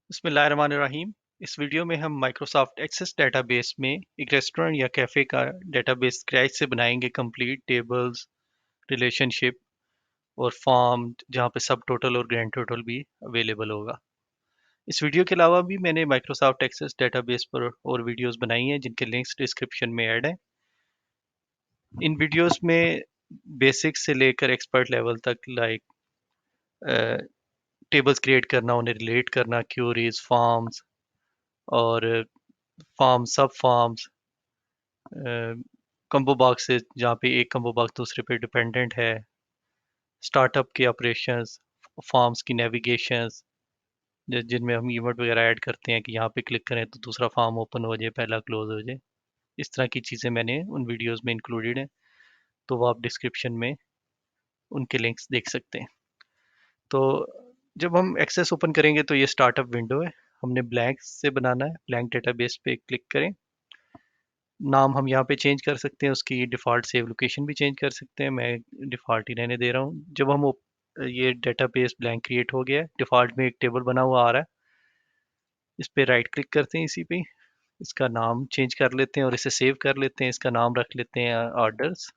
बिस्मिल्लाहिर्रहमानिर्रहीम। इस वीडियो में हम माइक्रोसॉफ्ट एक्सेस डेटाबेस में एक रेस्टोरेंट या कैफ़े का डेटाबेस स्क्रैच से बनाएंगे। कंप्लीट टेबल्स, रिलेशनशिप और फॉर्म, जहाँ पे सब टोटल और ग्रैंड टोटल भी अवेलेबल होगा। इस वीडियो के अलावा भी मैंने माइक्रोसॉफ्ट एक्सेस डेटाबेस पर और वीडियोस बनाई हैं जिनके लिंक्स डिस्क्रिप्शन में ऐड हैं। इन वीडियोस में बेसिक से लेकर एक्सपर्ट लेवल तक, लाइक टेबल्स क्रिएट करना, उन्हें रिलेट करना, क्यूरीज, फॉर्म्स और फॉर्म, सब फॉर्म्स, कंबो बॉक्सेस जहाँ पे एक कंबो बॉक्स दूसरे पे डिपेंडेंट है, स्टार्टअप के ऑपरेशंस, फॉर्म्स की नेविगेशंस जिनमें हम इवेंट वगैरह ऐड करते हैं कि यहाँ पे क्लिक करें तो दूसरा फॉर्म ओपन हो जाए, पहला क्लोज हो जाए। इस तरह की चीज़ें मैंने उन वीडियोस में इंक्लूडेड हैं, तो वो आप डिस्क्रिप्शन में उनके लिंक्स देख सकते हैं। तो जब हम एक्सेस ओपन करेंगे तो ये स्टार्टअप विंडो है। हमने ब्लैंक से बनाना है। ब्लैंक डेटाबेस पे क्लिक करें। नाम हम यहाँ पे चेंज कर सकते हैं, उसकी डिफ़ॉल्ट सेव लोकेशन भी चेंज कर सकते हैं। मैं डिफ़ॉल्ट ही रहने दे रहा हूँ। जब हम ये डेटाबेस ब्लैंक क्रिएट हो गया है, डिफ़ॉल्ट में एक टेबल बना हुआ आ रहा है, इस पे राइट क्लिक करते हैं। इसी पे इसका नाम चेंज कर लेते हैं और इसे सेव कर लेते हैं। इसका नाम रख लेते हैं ऑर्डर्स।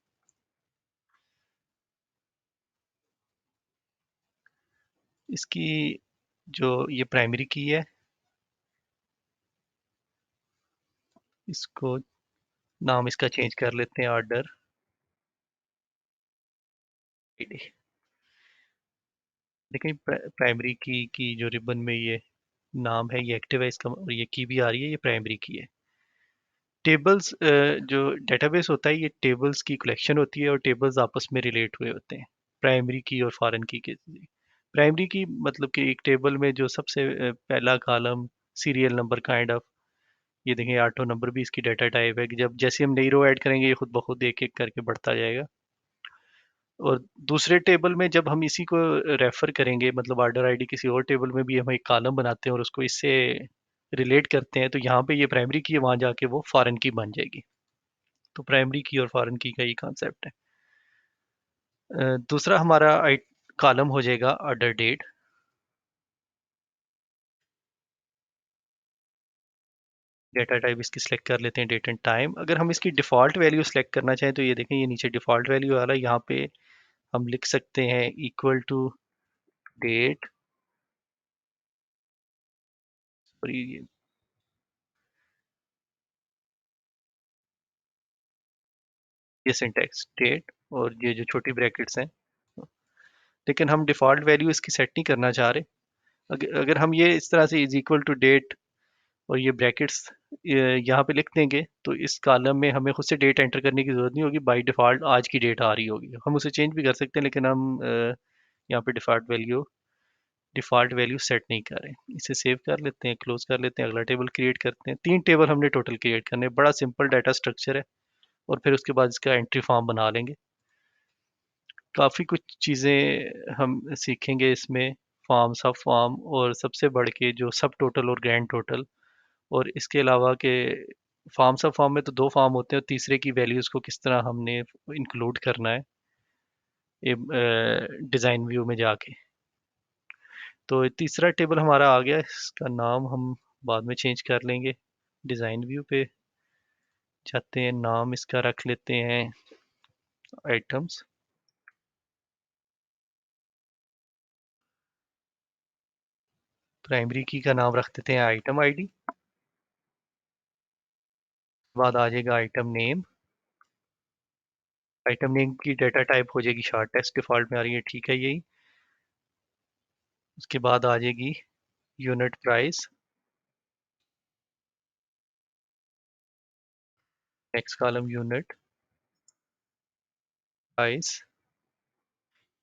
इसकी जो ये प्राइमरी की है, इसको नाम इसका चेंज कर लेते हैं, ऑर्डर आईडी। देखिए प्राइमरी की जो रिबन में ये नाम है, ये एक्टिव है इसका, और ये की भी आ रही है, ये प्राइमरी की है। टेबल्स, जो डेटाबेस होता है, ये टेबल्स की कलेक्शन होती है और टेबल्स आपस में रिलेट हुए होते हैं, प्राइमरी की और फॉरेन की के। प्राइमरी की मतलब कि एक टेबल में जो सबसे पहला column serial number kind of, ये देखें आठों नंबर भी इसकी डाटा टाइप है कि जब जैसे हम नई रो ऐड करेंगे ये खुद ब खुद एक एक करके बढ़ता जाएगा। और दूसरे टेबल में जब हम इसी को रेफर करेंगे, मतलब ऑर्डर आईडी किसी और टेबल में भी हम एक कॉलम बनाते हैं और उसको इससे रिलेट करते हैं, तो यहाँ पे ये प्राइमरी की है, वहाँ जाके वो फॉरेन की बन जाएगी। तो प्राइमरी की और फॉरेन की का ही कॉन्सेप्ट है। दूसरा हमारा कॉलम हो जाएगा ऑर्डर डेट। डेटा टाइप इसकी सिलेक्ट कर लेते हैं, डेट एंड टाइम। अगर हम इसकी डिफ़ॉल्ट वैल्यू सेलेक्ट करना चाहें तो ये देखें, ये नीचे डिफ़ॉल्ट वैल्यू आ रहा है। यहाँ पे हम लिख सकते हैं इक्वल टू डेट, और ये सिंटैक्स डेट और ये जो छोटी ब्रैकेट्स हैं। लेकिन हम डिफ़ॉल्ट वैल्यू इसकी सेट नहीं करना चाह रहे। अगर हम ये इस तरह से इज इक्वल टू डेट और ये ब्रैकेट्स यहाँ पे लिख देंगे, तो इस कॉलम में हमें खुद से डेट एंटर करने की ज़रूरत नहीं होगी। बाय डिफ़ॉल्ट आज की डेट आ रही होगी। हम उसे चेंज भी कर सकते हैं, लेकिन हम यहाँ पे डिफ़ॉल्ट वैल्यू सेट नहीं कर रहे। इसे सेव कर लेते हैं, क्लोज कर लेते हैं, अगला टेबल क्रिएट करते हैं। 3 टेबल हमने टोटल क्रिएट करने हैं। बड़ा सिंपल डाटा स्ट्रक्चर है। और फिर उसके बाद इसका एंट्री फॉर्म बना लेंगे। काफ़ी कुछ चीज़ें हम सीखेंगे इसमें, फॉर्म, सब फॉर्म, और सबसे बढ़ के जो सब टोटल और ग्रैंड टोटल। और इसके अलावा के फॉर्म, सब फॉर्म में तो 2 फॉर्म होते हैं, और तीसरे की वैल्यूज़ को किस तरह हमने इंक्लूड करना है ये डिज़ाइन व्यू में जाके। तो तीसरा टेबल हमारा आ गया। इसका नाम हम बाद में चेंज कर लेंगे। डिज़ाइन व्यू पे जाते हैं, नाम इसका रख लेते हैं आइटम्स। प्राइमरी की का नाम रख देते हैं आइटम आईडी। बाद आ जाएगा आइटम नेम। आइटम नेम की डाटा टाइप हो जाएगी शार्ट टेक्स्ट, डिफॉल्ट में आ रही है, ठीक है यही। उसके बाद आ जाएगी unit price. Next column unit price.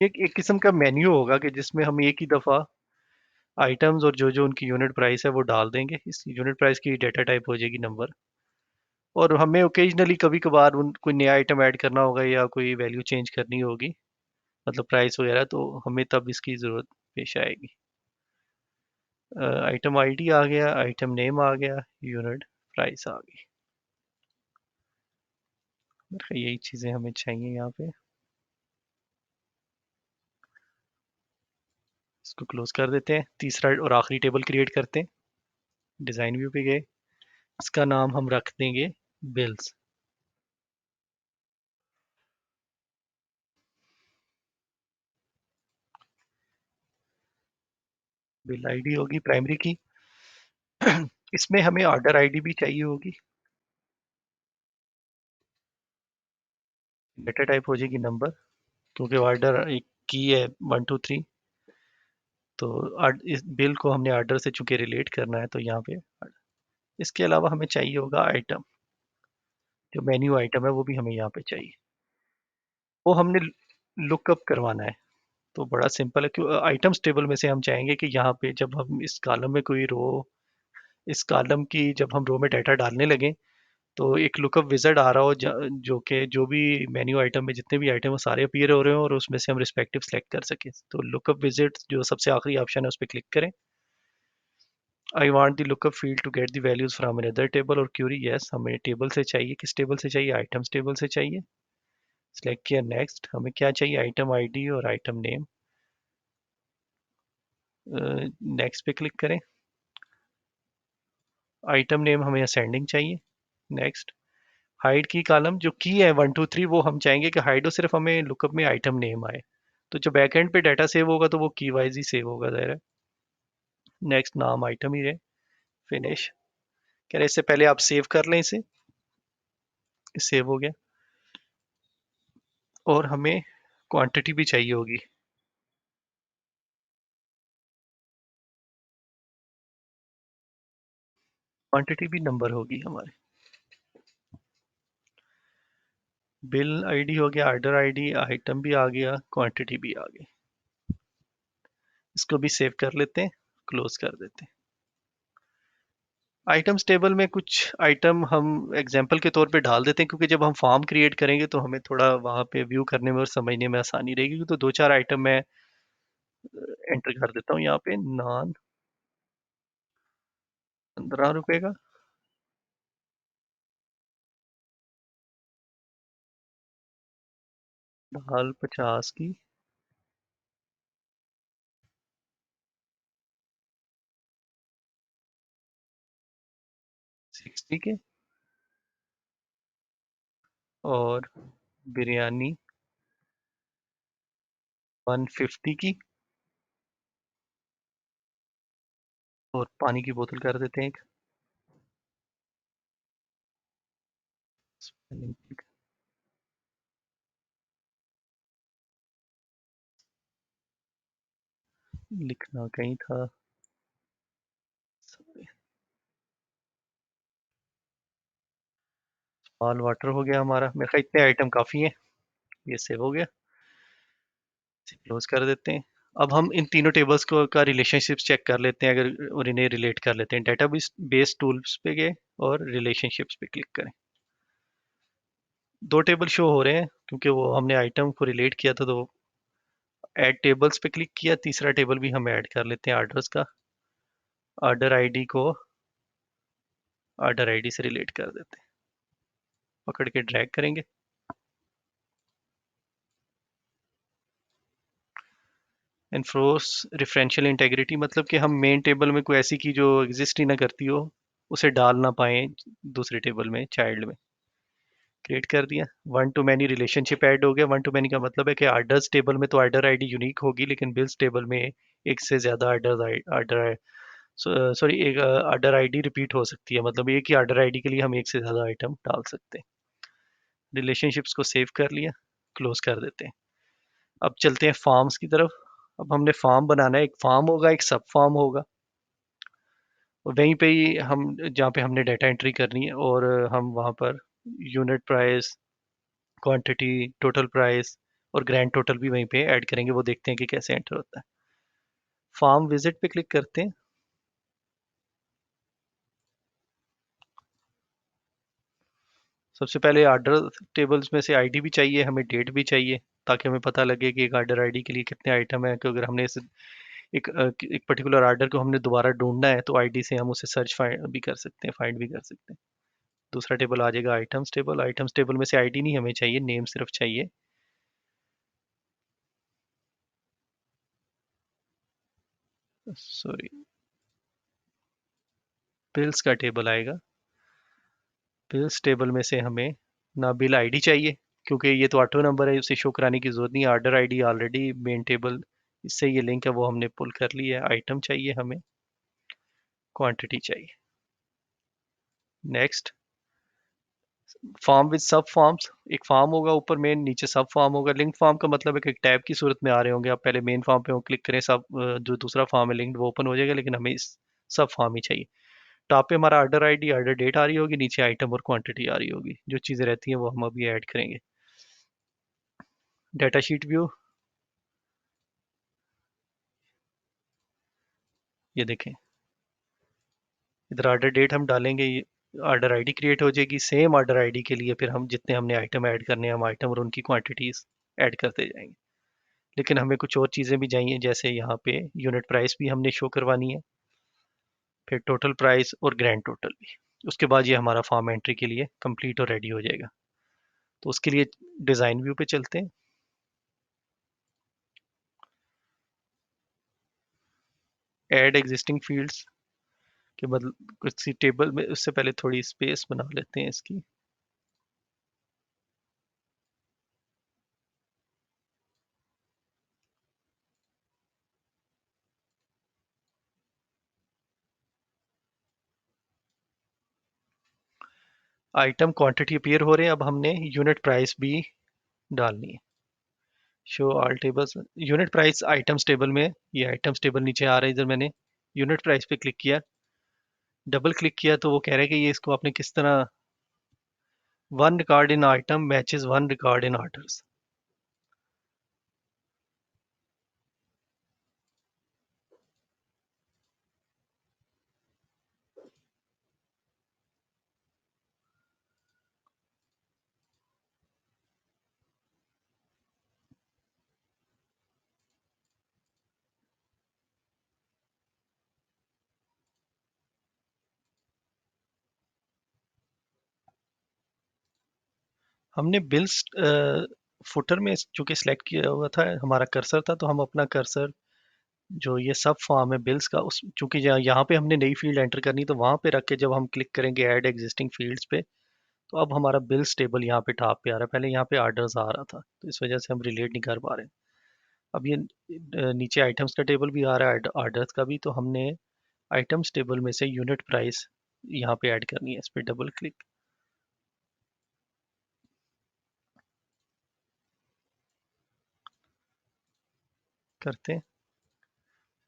एक किस्म का मेन्यू होगा कि जिसमें हम एक ही दफ़ा आइटम्स और जो जो उनकी यूनिट प्राइस है वो डाल देंगे। इस यूनिट प्राइस की डाटा टाइप हो जाएगी नंबर। और हमें ओकेजनली कभी कभार उन कोई नया आइटम ऐड करना होगा या कोई वैल्यू चेंज करनी होगी, मतलब प्राइस वगैरह, तो हमें तब इसकी ज़रूरत पेश आएगी। आइटम आईडी आ गया, आइटम नेम आ गया, यूनिट प्राइस आ गई। यही चीज़ें हमें चाहिए यहाँ पे। इसको क्लोज कर देते हैं। तीसरा और आखिरी टेबल क्रिएट करते हैं। डिज़ाइन व्यू पे गए, इसका नाम हम रख देंगे बिल्स। बिल आईडी होगी प्राइमरी की। इसमें हमें ऑर्डर आईडी भी चाहिए होगी। डेटा टाइप हो जाएगी नंबर, क्योंकि ऑर्डर एक की है 1 2 3। तो इस बिल को हमने ऑर्डर से चूंकि रिलेट करना है तो यहाँ पे इसके अलावा हमें चाहिए होगा आइटम, जो मेन्यू आइटम है वो भी हमें यहाँ पे चाहिए। वो हमने लुकअप करवाना है। तो बड़ा सिंपल है, क्यों आइटम्स टेबल में से हम चाहेंगे कि यहाँ पे जब हम इस कॉलम में कोई रो, इस कॉलम की जब हम रो में डाटा डालने लगे तो एक लुकअप विज़ार्ड आ रहा हो, जो कि जो भी मेन्यू आइटम में जितने भी आइटम वो सारे अपीयर हो रहे हो और उसमें से हम रिस्पेक्टिव सेलेक्ट कर सकें। तो लुकअप विज़ार्ड जो सबसे आखिरी ऑप्शन है उस पर क्लिक करें। I want the lookup field to get the values from another table or query. Yes, हमें टेबल से चाहिए। किस टेबल से चाहिए? आइटम्स टेबल से चाहिए। सेलेक्ट किया, नेक्स्ट। हमें क्या चाहिए? आइटम आईडी और आइटम नेम। नेक्स्ट पे क्लिक करें। आइटम नेम हमें असेंडिंग चाहिए। नेक्स्ट। हाइड की कॉलम जो की है 1 2 3 वो हम चाहेंगे कि हाइड हो, सिर्फ हमें लुकअप में आइटम नेम आए। तो जो बैकएंड पे डाटा सेव होगा तो वो की वाइज ही सेव होगा, ज़ाहिर है। नेक्स्ट, नाम आइटम ही रहे। फिनिश। कह रहे इससे पहले आप सेव कर लें इसे। सेव हो गया। और हमें क्वांटिटी भी चाहिए होगी। क्वांटिटी भी नंबर होगी हमारे। बिल आईडी हो गया, ऑर्डर आईडी, आइटम भी आ गया, क्वांटिटी भी आ गई। इसको भी सेव कर लेते हैं, क्लोज कर देते हैं। आइटम्स टेबल में कुछ आइटम हम एग्जांपल के तौर पे डाल देते हैं, क्योंकि जब हम फॉर्म क्रिएट करेंगे तो हमें थोड़ा वहाँ पे व्यू करने में और समझने में आसानी रहेगी। तो 2 4 आइटम मैं एंटर कर देता हूँ यहाँ पे। नान 15 रुपए का। दाल 50 की। 60 के। और बिरयानी 150 की। और पानी की बोतल कर देते हैं एक। लिखना कहीं था। स्मॉल वाटर हो गया हमारा। मेरे ख्याल इतने आइटम काफ़ी हैं। ये सेव हो गया। क्लोज कर देते हैं। अब हम इन तीनों टेबल्स को का रिलेशनशिप्स चेक कर लेते हैं, अगर और इन्हें रिलेट कर लेते हैं। डेटाबेस बेस टूल्स पे गए और रिलेशनशिप्स पे क्लिक करें। 2 टेबल शो हो रहे हैं क्योंकि वो हमने आइटम को रिलेट किया था। तो ऐड टेबल्स पे क्लिक किया। तीसरा टेबल भी हम ऐड कर लेते हैं ऑर्डर्स का। ऑर्डर आईडी को ऑर्डर आईडी से रिलेट कर देते हैं। पकड़ के ड्रैग करेंगे। एनफोर्स रेफरेंशियल इंटेग्रिटी, मतलब कि हम मेन टेबल में कोई ऐसी की जो एग्जिस्ट ही ना करती हो उसे डाल ना पाए दूसरे टेबल में, चाइल्ड में। क्रिएट कर दिया। 1 to many रिलेशनशिप ऐड हो गया। 1 to many का मतलब है कि आर्डर्स टेबल में तो आर्डर आईडी यूनिक होगी, लेकिन बिल्स टेबल में एक से ज़्यादा आर्डर सॉरी एक ऑर्डर आईडी रिपीट हो सकती है। मतलब एक ही ऑर्डर आईडी के लिए हम एक से ज़्यादा आइटम डाल सकते हैं। रिलेशनशिप्स को सेव कर लिया, क्लोज कर देते हैं। अब चलते हैं फॉर्म्स की तरफ। अब हमने फॉर्म बनाना है। एक फॉर्म होगा, एक सब फॉर्म होगा। और वहीं पे ही हम जहाँ पे हमने डाटा एंट्री करनी है, और हम वहाँ per unit price, quantity, total price और ग्रैंड टोटल भी वहीं पे ऐड करेंगे। वो देखते हैं कि कैसे एंटर होता है। फॉर्म विजिट पे क्लिक करते हैं। सबसे पहले ऑर्डर टेबल्स में से आईडी भी चाहिए, हमें डेट भी चाहिए, ताकि हमें पता लगे कि एक ऑर्डर आईडी के लिए कितने आइटम है। कि अगर हमने एक पर्टिकुलर ऑर्डर को हमने दोबारा ढूंढना है तो आईडी से हम उसे सर्च फाइंड भी कर सकते हैं, फाइंड भी कर सकते हैं। दूसरा टेबल आ जाएगा आइटम्स टेबल। आइटम्स टेबल में से आईडी नहीं हमें चाहिए, नेम सिर्फ चाहिए। सॉरी, बिल्स का टेबल आएगा। बिल्स टेबल में से हमें ना बिल आईडी चाहिए, क्योंकि ये तो ऑटो नंबर है, उसे शो कराने की जरूरत नहीं है। Order ID already main table इससे ये लिंक है, वो हमने पुल कर लिया है। आइटम चाहिए हमें, क्वांटिटी चाहिए। नेक्स्ट, फॉर्म विद सब फॉर्म्स। एक फॉर्म होगा ऊपर मेन, नीचे सब फॉर्म होगा। लिंक फॉर्म का मतलब है कि एक टैब की सूरत में आ रहे होंगे। आप पहले मेन फॉर्म पे क्लिक करें, सब जो दूसरा फॉर्म है लिंक्ड वो ओपन हो जाएगा, लेकिन हमें इस सब फॉर्म ही चाहिए। टॉप पे हमारा ऑर्डर आईडी, ऑर्डर डेट आ रही होगी, नीचे आइटम और क्वांटिटी आ रही होगी। जो चीज़ें रहती हैं वो हम अभी ऐड करेंगे। डाटा शीट व्यू, ये देखें, इधर ऑर्डर डेट हम डालेंगे, ऑर्डर आईडी क्रिएट हो जाएगी। सेम ऑर्डर आईडी के लिए फिर हम जितने हमने आइटम ऐड करने हैं, हम आइटम और उनकी क्वांटिटीज ऐड करते जाएंगे। लेकिन हमें कुछ और चीज़ें भी चाहिए, जैसे यहाँ पे यूनिट प्राइस भी हमने शो करवानी है, फिर टोटल प्राइस और ग्रैंड टोटल भी। उसके बाद ये हमारा फॉर्म एंट्री के लिए कंप्लीट और रेडी हो जाएगा। तो उसके लिए डिज़ाइन व्यू पे चलते हैं। ऐड एग्जिस्टिंग फील्ड्स के बदल किसी टेबल में, उससे पहले थोड़ी स्पेस बना लेते हैं इसकी। आइटम क्वांटिटी अपीयर हो रहे हैं, अब हमने यूनिट प्राइस भी डालनी है। Show all tables, unit price items table में, ये आइटम्स टेबल नीचे आ रहा है। इधर मैंने यूनिट प्राइस पे क्लिक किया, डबल क्लिक किया तो वो कह रहा है कि ये इसको आपने किस तरह, one record in item matches one record in orders. हमने बिल्स फुटर में चूंकि सिलेक्ट किया हुआ था, हमारा कर्सर था, तो हम अपना कर्सर जो ये सब फॉर्म है बिल्स का, उस चूंकि यहाँ पे हमने नई फील्ड एंटर करनी, तो वहां पे रख के जब हम क्लिक करेंगे ऐड एग्जिस्टिंग फील्ड्स पे, तो अब हमारा बिल्स टेबल यहाँ पे टॉप पे आ रहा है। पहले यहाँ पे ऑर्डर्स आ रहा था, तो इस वजह से हम रिलेट नहीं कर पा रहे। अब ये नीचे आइटम्स का टेबल भी आ रहा है, ऑर्डर्स का भी, तो हमने आइटम्स टेबल में से यूनिट प्राइस यहाँ पे ऐड करनी है। इस पर डबल क्लिक करते हैं,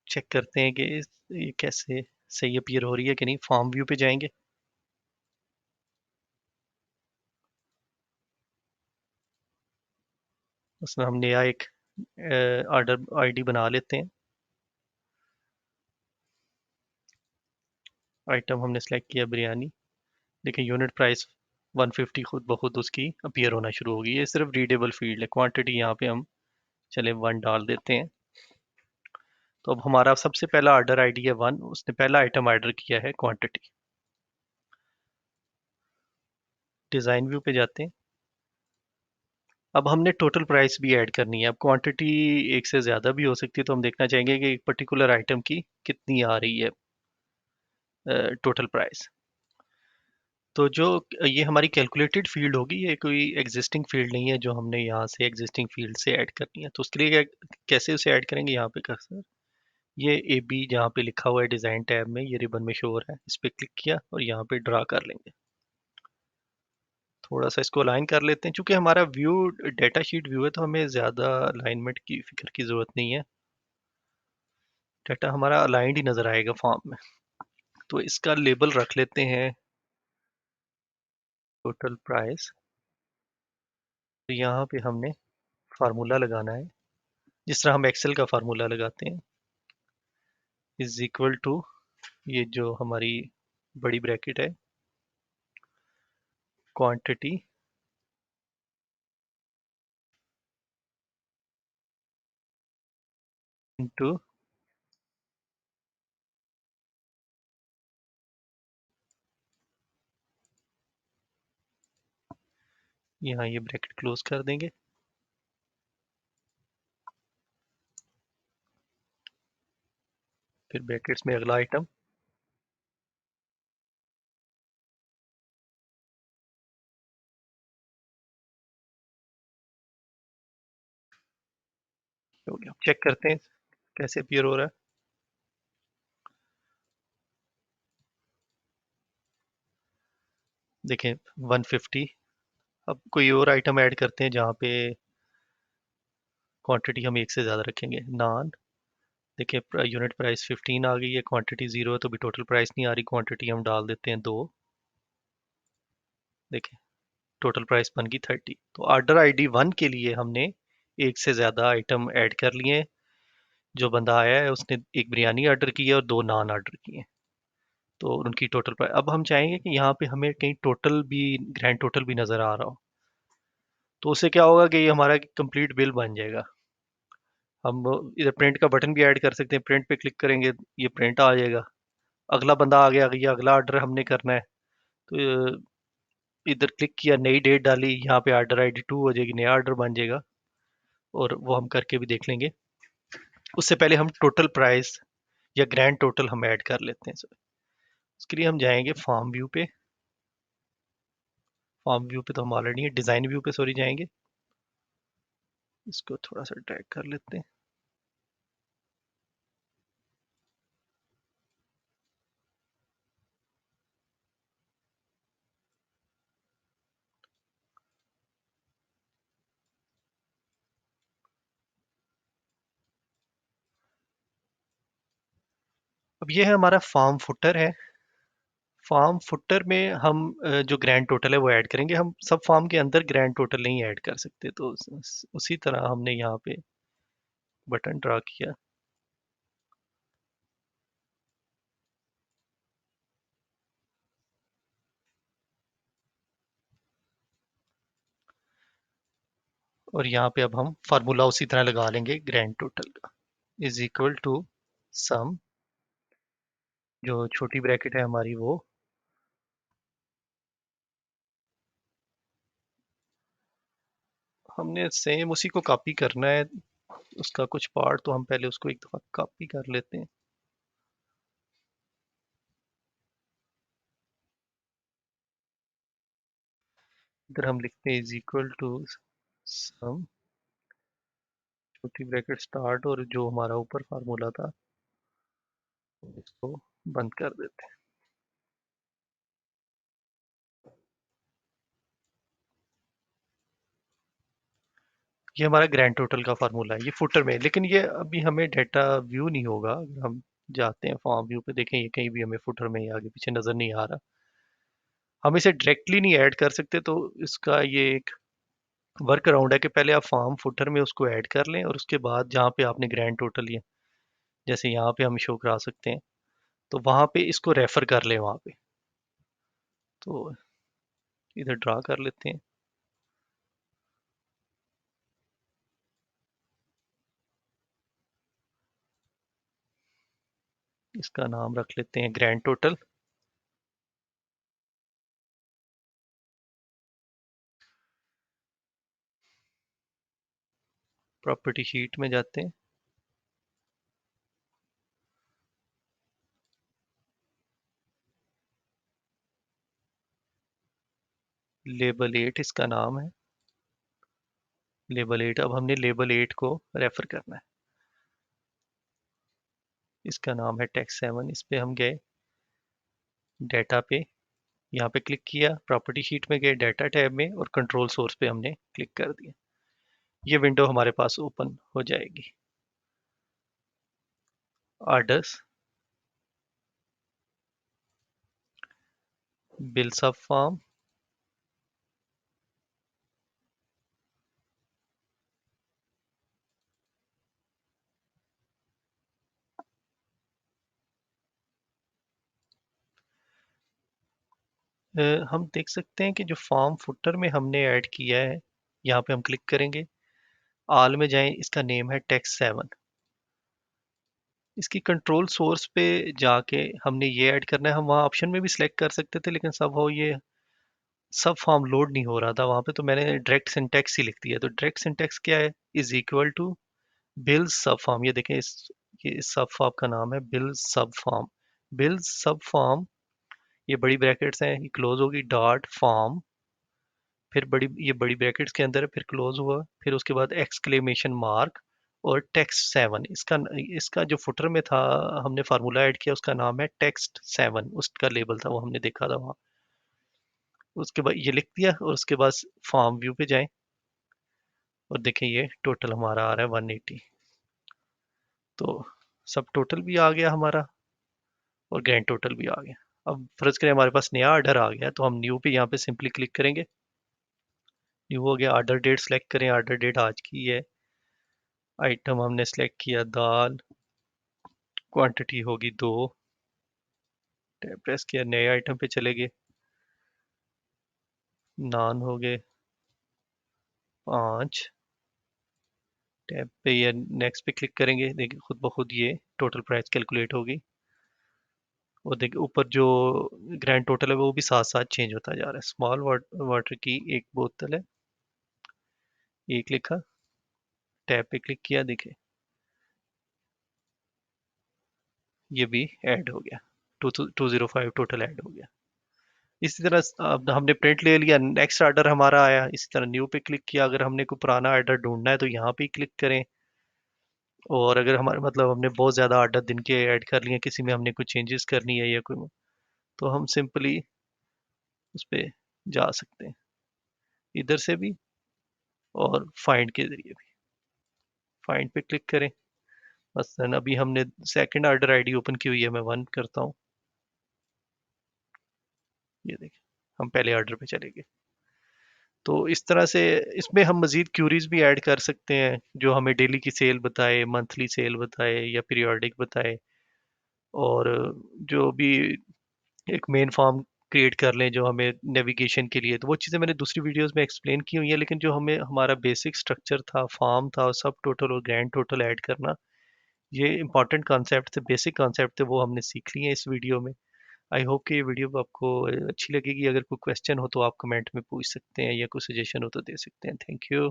चेक करते हैं कि ये कैसे सही अपीयर हो रही है कि नहीं। फॉर्म व्यू पे जाएंगे, उसमें हम नया एक ऑर्डर आईडी बना लेते हैं। आइटम हमने सेलेक्ट किया बिरयानी, लेकिन यूनिट प्राइस 150 खुद ब खुद उसकी अपीयर होना शुरू होगी। ये सिर्फ रीडेबल फील्ड है। क्वांटिटी यहाँ पे हम चले 1 डाल देते हैं। तो अब हमारा सबसे पहला ऑर्डर आईडी है 1, उसने पहला आइटम ऑर्डर किया है क्वांटिटी। डिज़ाइन व्यू पे जाते हैं। अब हमने टोटल प्राइस भी ऐड करनी है। अब क्वांटिटी एक से ज़्यादा भी हो सकती है, तो हम देखना चाहेंगे कि एक पर्टिकुलर आइटम की कितनी आ रही है टोटल प्राइस। तो जो ये हमारी कैलकुलेटेड फील्ड होगी, ये कोई एग्जिस्टिंग फील्ड नहीं है जो हमने यहाँ से एग्जिस्टिंग फील्ड से ऐड करनी है। तो उसके लिए कैसे उसे ऐड करेंगे, यहाँ पे कर सर, ये ए बी जहाँ पे लिखा हुआ है डिज़ाइन टैब में, ये रिबन में शो हो रहा है, इस पर क्लिक किया और यहाँ पे ड्रा कर लेंगे। थोड़ा सा इसको अलाइन कर लेते हैं, क्योंकि हमारा व्यू डेटा शीट व्यू है, तो हमें ज़्यादा अलाइनमेंट की फिक्र की ज़रूरत नहीं है। डाटा हमारा अलाइंड ही नज़र आएगा फॉर्म में। तो इसका लेबल रख लेते हैं टोटल प्राइस। तो यहाँ पे हमने फार्मूला लगाना है, जिस तरह हम एक्सेल का फार्मूला लगाते हैं, इज इक्वल टू, ये जो हमारी बड़ी ब्रैकेट है, क्वांटिटी इनटू, यहाँ ये ब्रैकेट क्लोज कर देंगे। फिर ब्रैकेट्स में अगला आइटम, हो गया, चेक करते हैं कैसे अपीयर हो रहा है। देखें 150। अब कोई और आइटम ऐड करते हैं जहाँ पे क्वांटिटी हम एक से ज़्यादा रखेंगे। नान, देखिए यूनिट प्राइस 15 आ गई है, क्वांटिटी 0 है तो भी टोटल प्राइस नहीं आ रही, क्वांटिटी हम डाल देते हैं 2। देखिए टोटल प्राइस बन गई 30। तो ऑर्डर आईडी 1 के लिए हमने एक से ज़्यादा आइटम ऐड कर लिए हैं। जो बंदा आया है उसने एक बिरयानी ऑर्डर की है और 2 नान ऑर्डर किए हैं, तो उनकी टोटल प्राइस। अब हम चाहेंगे कि यहाँ पे हमें कहीं टोटल भी, ग्रैंड टोटल भी नज़र आ रहा हो, तो उससे क्या होगा कि ये हमारा कंप्लीट बिल बन जाएगा। हम इधर प्रिंट का बटन भी ऐड कर सकते हैं, प्रिंट पे क्लिक करेंगे ये प्रिंट आ जाएगा। अगला बंदा आ गया, ये अगला ऑर्डर हमने करना है, तो इधर क्लिक किया, नई डेट डाली, यहाँ पे ऑर्डर आईडी 2 हो जाएगी, नया ऑर्डर बन जाएगा। और वो हम करके भी देख लेंगे। उससे पहले हम टोटल प्राइस या ग्रैंड टोटल हम ऐड कर लेते हैं सर। उसके लिए हम जाएंगे फॉर्म व्यू पे। फॉर्म व्यू पे तो हम ऑलरेडी है, डिज़ाइन व्यू पे सॉरी जाएंगे। इसको थोड़ा सा ड्रैग कर लेते हैं। अब ये है हमारा फॉर्म फुटर है। फॉर्म फुटर में हम जो ग्रैंड टोटल है वो ऐड करेंगे। हम सब फॉर्म के अंदर ग्रैंड टोटल नहीं ऐड कर सकते, तो उसी तरह हमने यहाँ पे बटन ड्रा किया। और यहाँ पे अब हम फार्मूला उसी तरह लगा लेंगे, ग्रैंड टोटल का इज इक्वल टू सम, जो छोटी ब्रैकेट है हमारी वो, हमने सेम उसी को कॉपी करना है। उसका कुछ पार्ट तो हम पहले उसको एक दफ़ा कॉपी कर लेते हैं। इधर हम लिखते हैं इज इक्वल टू सम, छोटी ब्रैकेट स्टार्ट, और जो हमारा ऊपर फार्मूला था इसको बंद कर देते हैं। ये हमारा ग्रैंड टोटल का फार्मूला है, ये फुटर में, लेकिन ये अभी हमें डाटा व्यू नहीं होगा। अगर हम जाते हैं फॉर्म व्यू पे, देखें ये कहीं भी हमें फुटर में ही आगे पीछे नज़र नहीं आ रहा। हम इसे डायरेक्टली नहीं ऐड कर सकते, तो इसका ये एक वर्क अराउंड है कि पहले आप फॉर्म फुटर में उसको ऐड कर लें, और उसके बाद जहाँ पे आपने ग्रैंड टोटल लिया, जैसे यहाँ पे हम शो करा सकते हैं, तो वहाँ पे इसको रेफर कर लें वहाँ पे। तो इधर ड्रा कर लेते हैं। इसका नाम रख लेते हैं ग्रैंड टोटल। प्रॉपर्टी शीट में जाते हैं, लेबल 8 इसका नाम है। लेबल 8, अब हमने लेबल 8 को रेफर करना है। इसका नाम है टेक्स्ट 7। इस पे हम गए डाटा पे, यहाँ पे क्लिक किया, प्रॉपर्टी शीट में गए डाटा टैब में, और कंट्रोल सोर्स पे हमने क्लिक कर दिया। ये विंडो हमारे पास ओपन हो जाएगी। ऑर्डर्स, बिल सब फॉर्म, हम देख सकते हैं कि जो फॉर्म फुटर में हमने ऐड किया है, यहाँ पे हम क्लिक करेंगे, आल में जाएं, इसका नेम है टेक्स्ट 7। इसकी कंट्रोल सोर्स पे जाके हमने ये ऐड करना है। हम वहाँ ऑप्शन में भी सिलेक्ट कर सकते थे, लेकिन सब हो ये सब फॉर्म लोड नहीं हो रहा था वहाँ पे, तो मैंने डायरेक्ट सिंटैक्स ही लिख दिया। तो डायरेक्ट सिंटैक्स क्या है, इज इक्वल टू बिल सब फॉर्म। ये देखें इस सब फॉर्म का नाम है बिल सब फॉर्म। बिल सब फॉर्म, ये बड़ी ब्रैकेट्स हैं, ये क्लोज होगी, डॉट फॉर्म, फिर ये बड़ी ब्रैकेट्स के अंदर है, फिर क्लोज हुआ, फिर उसके बाद एक्सक्लेमेशन मार्क, और टेक्स्ट 7, इसका इसका जो फुटर में था, हमने फार्मूला ऐड किया, उसका नाम है टेक्स्ट 7, उसका लेबल था वो, हमने देखा था वहाँ। उसके बाद ये लिख दिया, और उसके बाद फॉर्म व्यू पे जाएं और देखें ये टोटल हमारा आ रहा है 180। तो सब टोटल भी आ गया हमारा और ग्रैंड टोटल भी आ गया। अब फर्ज करें हमारे पास नया ऑर्डर आ गया, तो हम न्यू पे यहाँ पे सिंपली क्लिक करेंगे। न्यू हो गया, ऑर्डर डेट सेलेक्ट करें, ऑर्डर डेट आज की है। आइटम हमने सेलेक्ट किया दाल, क्वांटिटी होगी 2, टैब प्रेस किया, नए आइटम पे चले गए, नान हो गए 5, टैब पे या नेक्स्ट पे क्लिक करेंगे, देखिए खुद ब खुद ये टोटल प्राइस कैलकुलेट होगी। और देखिए ऊपर जो ग्रैंड टोटल है वो भी साथ साथ चेंज होता जा रहा है। स्मॉल वाटर की एक बोतल है, एक लिखा, टैब पे क्लिक किया, देखिए ये भी ऐड हो गया, 205 टोटल ऐड हो गया। इसी तरह अब हमने प्रिंट ले लिया, नेक्स्ट ऑर्डर हमारा आया, इसी तरह न्यू पे क्लिक किया। अगर हमने कोई पुराना ऑर्डर ढूंढना है तो यहाँ पे क्लिक करें। और अगर हमारे मतलब हमने बहुत ज़्यादा ऑर्डर दिन के ऐड कर लिए, किसी में हमने कुछ चेंजेस करनी है या कोई, तो हम सिंपली उस पर जा सकते हैं, इधर से भी और फाइंड के जरिए भी। फाइंड पे क्लिक करें, मसलन अभी हमने सेकंड ऑर्डर आईडी ओपन की हुई है, मैं 1 करता हूँ, ये देखिए हम पहले ऑर्डर पे चले गए। तो इस तरह से इसमें हम मज़ीद क्यूरीज भी ऐड कर सकते हैं, जो हमें डेली की सेल बताए, मंथली सेल बताए या पीरियोडिक बताए। और जो भी एक मेन फॉर्म क्रिएट कर लें जो हमें नेविगेशन के लिए, तो वो चीज़ें मैंने दूसरी वीडियोस में एक्सप्लेन की हुई है। लेकिन जो हमें हमारा बेसिक स्ट्रक्चर था, फॉर्म था, और सब टोटल और ग्रैंड टोटल ऐड करना, ये इंपॉर्टेंट कॉन्सेप्ट थे, बेसिक कॉन्सेप्ट थे, वो हमने सीख लिए हैं इस वीडियो में। आई होप कि ये वीडियो आपको अच्छी लगेगी। अगर कोई क्वेश्चन हो तो आप कमेंट में पूछ सकते हैं, या कोई सजेशन हो तो दे सकते हैं। Thank you.